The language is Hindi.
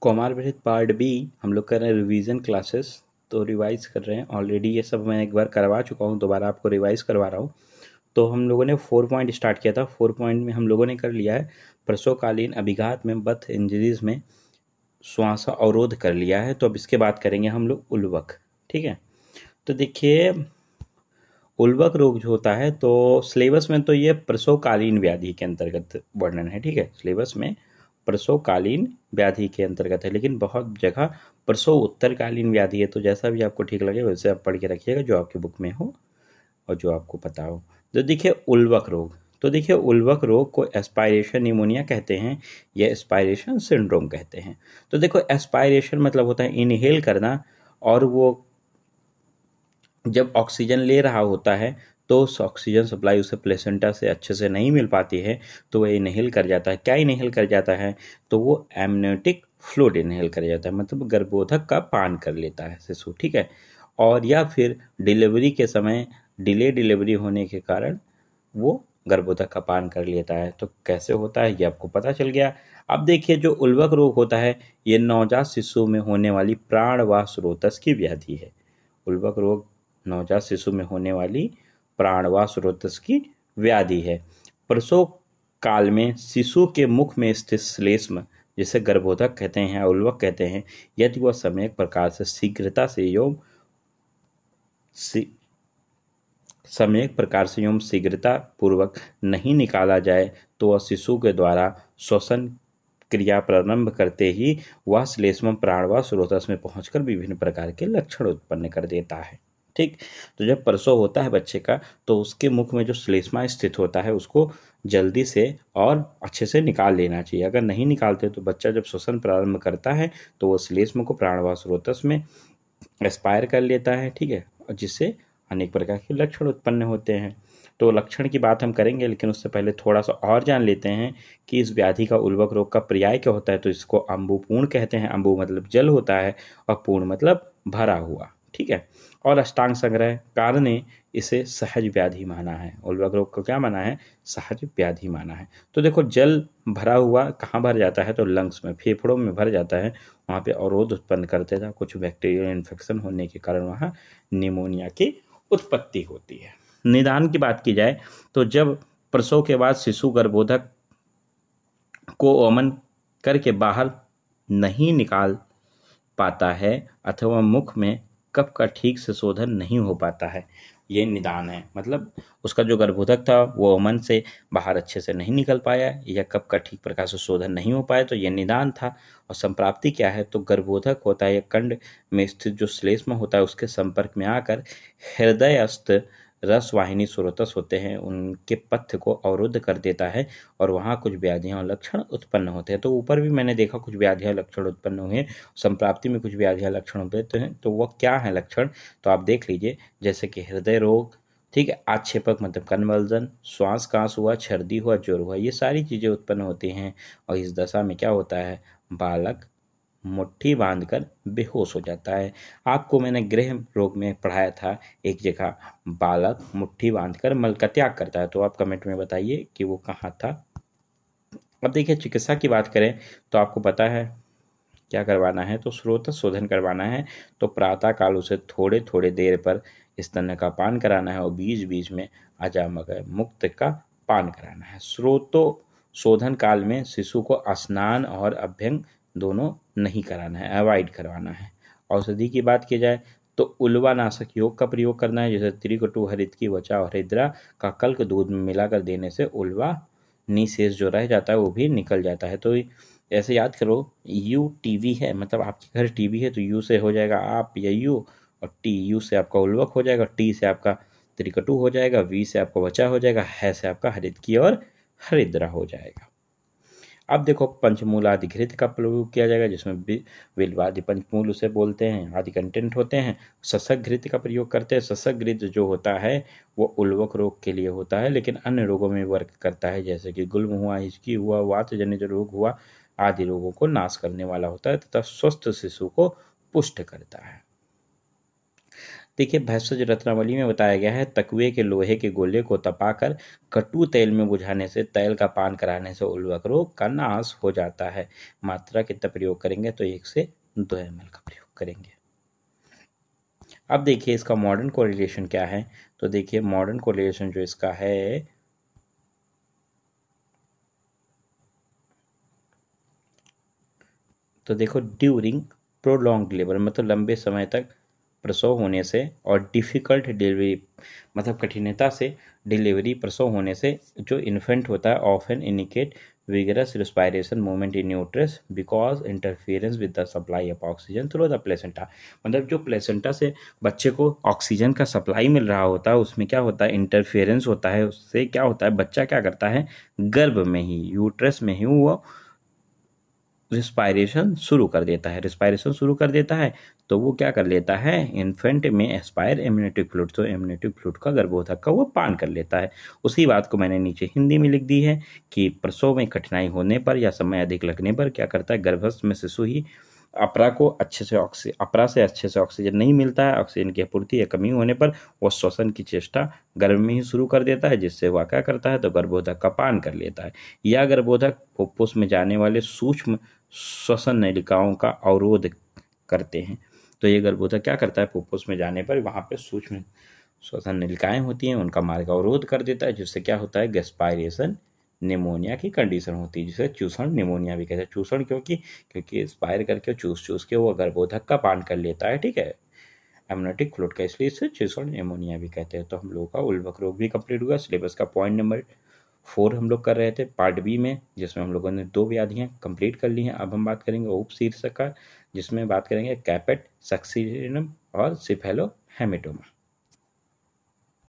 कॉमारविड पार्ट बी हम लोग कर रहे हैं रिवीजन क्लासेस। तो रिवाइज कर रहे हैं ऑलरेडी, ये सब मैं एक बार करवा चुका हूँ, दोबारा आपको रिवाइज करवा रहा हूँ। तो हम लोगों ने 4 पॉइंट स्टार्ट किया था। 4 पॉइंट में हम लोगों ने कर लिया है प्रसवकालीन अभिघात में बर्थ इंजरीज में श्वास अवरोध कर लिया है। तो अब इसके बाद करेंगे हम लोग उल्वक। ठीक है, तो देखिए उल्वक रोग जो होता है तो सिलेबस में तो ये प्रसवकालीन व्याधि के अंतर्गत वर्णन है। ठीक है, सिलेबस में प्रसवकालीन व्याधि के अंतर्गत है, लेकिन बहुत जगह प्रसव उत्तरकालीन व्याधि है। तो जैसा भी आपको ठीक लगे वैसे आप पढ़ के रखिएगा, जो आपकी बुक में हो और जो आपको पता हो। तो देखिए उल्वक रोग, तो देखिए उल्वक रोग को एस्पायरेशन निमोनिया कहते हैं या एस्पायरेशन सिंड्रोम कहते हैं। तो देखो एस्पायरेशन मतलब होता है इनहेल करना, और वो जब ऑक्सीजन ले रहा होता है तो उस ऑक्सीजन सप्लाई उसे प्लेसेंटा से अच्छे से नहीं मिल पाती है, तो वह इनहेल कर जाता है। क्या इनहेल कर जाता है? तो वो एमनियोटिक फ्लूइड इनहेल कर जाता है, मतलब गर्भोधक का पान कर लेता है शिशु। ठीक है, और या फिर डिलीवरी के समय डिले डिलीवरी होने के कारण वो गर्भोधक का पान कर लेता है। तो कैसे होता है ये आपको पता चल गया। अब देखिए जो उल्वक रोग होता है ये नवजात शिशु में होने वाली प्राणवायु स्रोतस की व्याधि है। उल्वक रोग नवजात शिशु में होने वाली प्राणवायु स्रोतस की व्याधि है। प्रसव काल में शिशु के मुख में स्थित श्लेष्म, जिसे गर्भोधक कहते हैं उल्वक कहते हैं, यदि वह सम्यक प्रकार से शीघ्रता से एवं सम्यक प्रकार से एवं शीघ्रता पूर्वक नहीं निकाला जाए तो वह शिशु के द्वारा श्वसन क्रिया प्रारंभ करते ही वह श्लेष्म प्राणवायु स्रोतस में पहुंचकर विभिन्न प्रकार के लक्षण उत्पन्न कर देता है। ठीक, तो जब प्रसव होता है बच्चे का तो उसके मुख में जो श्लेष्मा स्थित होता है उसको जल्दी से और अच्छे से निकाल लेना चाहिए। अगर नहीं निकालते तो बच्चा जब श्वसन प्रारंभ करता है तो वो श्लेष्म को प्राणवायु स्रोतस में एस्पायर कर लेता है। ठीक है, और जिससे अनेक प्रकार के लक्षण उत्पन्न होते हैं। तो लक्षण की बात हम करेंगे, लेकिन उससे पहले थोड़ा सा और जान लेते हैं कि इस व्याधि का उल्वक रोग का पर्याय क्या होता है। तो इसको अम्बुपूर्ण कहते हैं। अम्बु मतलब जल होता है और पूर्ण मतलब भरा हुआ। ठीक है, और अष्टांग संग्रहकार ने इसे सहज व्याधि माना है। उल्वक रोग को क्या माना है? सहज व्याधि माना है। तो देखो जल भरा हुआ कहाँ भर जाता है? तो लंग्स में, फेफड़ों में भर जाता है, वहाँ पे अवरोध उत्पन्न करते था। कुछ बैक्टीरियल इन्फेक्शन होने के कारण वहाँ निमोनिया की उत्पत्ति होती है। निदान की बात की जाए तो जब प्रसव के बाद शिशु गर्भोधक को अमन करके बाहर नहीं निकाल पाता है अथवा मुख में कफ का ठीक से शोधन नहीं हो पाता है, ये निदान है। मतलब उसका जो गर्भोधक था वो अमन से बाहर अच्छे से नहीं निकल पाया या कफ का ठीक प्रकार से शोधन नहीं हो पाया, तो ये निदान था। और संप्राप्ति क्या है? तो गर्भोधक होता है या कंड में स्थित जो श्लेष्म होता है उसके संपर्क में आकर हृदयस्थ रसवाहिनी स्रोतस होते हैं उनके पथ्य को अवरुद्ध कर देता है और वहाँ कुछ व्याधियाँ और लक्षण उत्पन्न होते हैं। तो ऊपर भी मैंने देखा कुछ व्याधियाँ लक्षण उत्पन्न हुए, संप्राप्ति में कुछ व्याधियाँ लक्षण होते हैं। तो वो क्या है लक्षण? तो आप देख लीजिए, जैसे कि हृदय रोग, ठीक है, आक्षेपक मतलब कन्वल्जन, श्वास कांस हुआ, छर्दी हुआ, ज्वर हुआ, ये सारी चीज़ें उत्पन्न होती हैं। और इस दशा में क्या होता है? बालक मुट्ठी बांधकर बेहोश हो जाता है। आपको मैंने गृह रोग में पढ़ाया था एक जगह, बालक मुट्ठी बांधकर मल का त्याग करता है। तो आप कमेंट में बताइए कि वो कहाँ था। अब देखिए चिकित्सा की बात करें तो आपको पता है क्या करवाना है? तो स्रोत शोधन करवाना है। तो प्रातः काल उसे थोड़े थोड़े देर पर स्तन का पान कराना है और बीच बीच में अजामगर मुक्त का पान कराना है। स्रोतो शोधन काल में शिशु को स्नान और अभ्यंग दोनों नहीं कराना है, अवॉइड करवाना है। औषधि की बात की जाए तो उल्वानाशक योग का प्रयोग करना है, जैसे त्रिकटु हरित की वचा और हरिद्रा का कल्क दूध में मिलाकर देने से उल्वा निशेष जो रह जाता है वो भी निकल जाता है। तो ऐसे याद करो, यू टीवी है, मतलब आपके घर टीवी है तो यू से हो जाएगा आप या यू, और टी यू से आपका उल्वक हो जाएगा, टी से आपका त्रिकटु हो जाएगा, वी से आपका वचा हो जाएगा, है से आपका हरित की और हरिद्रा हो जाएगा। अब देखो पंचमूलाधिकृत का प्रयोग किया जाएगा, जिसमें बिल्वादि पंचमूल उसे बोलते हैं, आदि कंटेंट होते हैं। शशक घृत का प्रयोग करते हैं। शशक घृत जो होता है वो उल्वक रोग के लिए होता है, लेकिन अन्य रोगों में वर्क करता है, जैसे कि गुल्म हुआ, हिचकी हुआ, वात जनित रोग हुआ आदि रोगों को नाश करने वाला होता है तथा स्वस्थ शिशु को पुष्ट करता है। देखिए भैंसज रत्नावली में बताया गया है, तकुए के लोहे के गोले को तपाकर कटु तेल में बुझाने से, तेल का पान कराने से उल्बक रोग का नाश हो जाता है। मात्रा कितना प्रयोग करेंगे, तो 1 से 2 ml का प्रयोग करेंगे। अब देखिए इसका मॉडर्न कोरिलेशन क्या है, तो देखिए मॉडर्न कोरिलेशन जो इसका है, तो देखो ड्यूरिंग प्रोलॉन्ग लेबर, मतलब लंबे समय तक प्रसव होने से, और डिफ़िकल्ट डिलीवरी, मतलब कठिनता से डिलीवरी प्रसव होने से, जो इन्फेंट होता है often indicate vigorous respiration movement in uterus because interference with the supply of oxygen through the placenta. मतलब जो प्लेसेंटा से बच्चे को ऑक्सीजन का सप्लाई मिल रहा होता है, उसमें क्या होता है, इंटरफियरेंस होता है, उससे क्या होता है, बच्चा क्या करता है, गर्भ में ही, यूट्रस में ही वो रिस्पायरेशन शुरू कर देता है। रिस्पायरेशन शुरू कर देता है तो वो क्या कर लेता है, इन्फेंट में एस्पायर एमनियोटिक फ्लूइड, तो एमनियोटिक फ्लूइड का, गर्भोधक का वो पान कर लेता है। उसी बात को मैंने नीचे हिंदी में लिख दी है कि प्रसव में कठिनाई होने पर या समय अधिक लगने पर क्या करता है, गर्भस्थ में शिशु ही अपरा से अच्छे से ऑक्सीजन नहीं मिलता है, ऑक्सीजन की आपूर्ति या कमी होने पर वो श्वसन की चेष्टा गर्भ में ही शुरू कर देता है, जिससे वह क्या करता है, तो गर्भोधक का पान कर लेता है। या गर्भोधक फुफ्फुस में जाने वाले सूक्ष्म श्वसन नलिकाओं का अवरोध करते हैं। तो ये गर्भोधक क्या करता है, फुफ्फुस में जाने पर वहाँ पे सूक्ष्म श्वसन नलिकाएं होती हैं, उनका मार्ग अवरोध कर देता है, जिससे क्या होता है, गैस्पायरेशन निमोनिया की कंडीशन होती है, जिसे चूसण निमोनिया भी कहते हैं। चूसण क्योंकि एक्सपायर करके चूस के वो गर्भोधक का पान कर लेता है, ठीक है, एमनियोटिक फ्लूइड का, इसलिए इसे चूसण निमोनिया भी कहते हैं। तो हम लोगों का उल्बक रोग भी कंप्लीट हुआ। सिलेबस का पॉइंट नंबर 4 हम लोग कर रहे थे पार्ट बी में, जिसमें हम लोगों ने 2 व्याधियां कंप्लीट कर ली हैं। अब हम बात करेंगे उपशीर्षक का, जिसमें बात करेंगे कैपेट सक्सीनम और सिफेलो हेमेटोमा।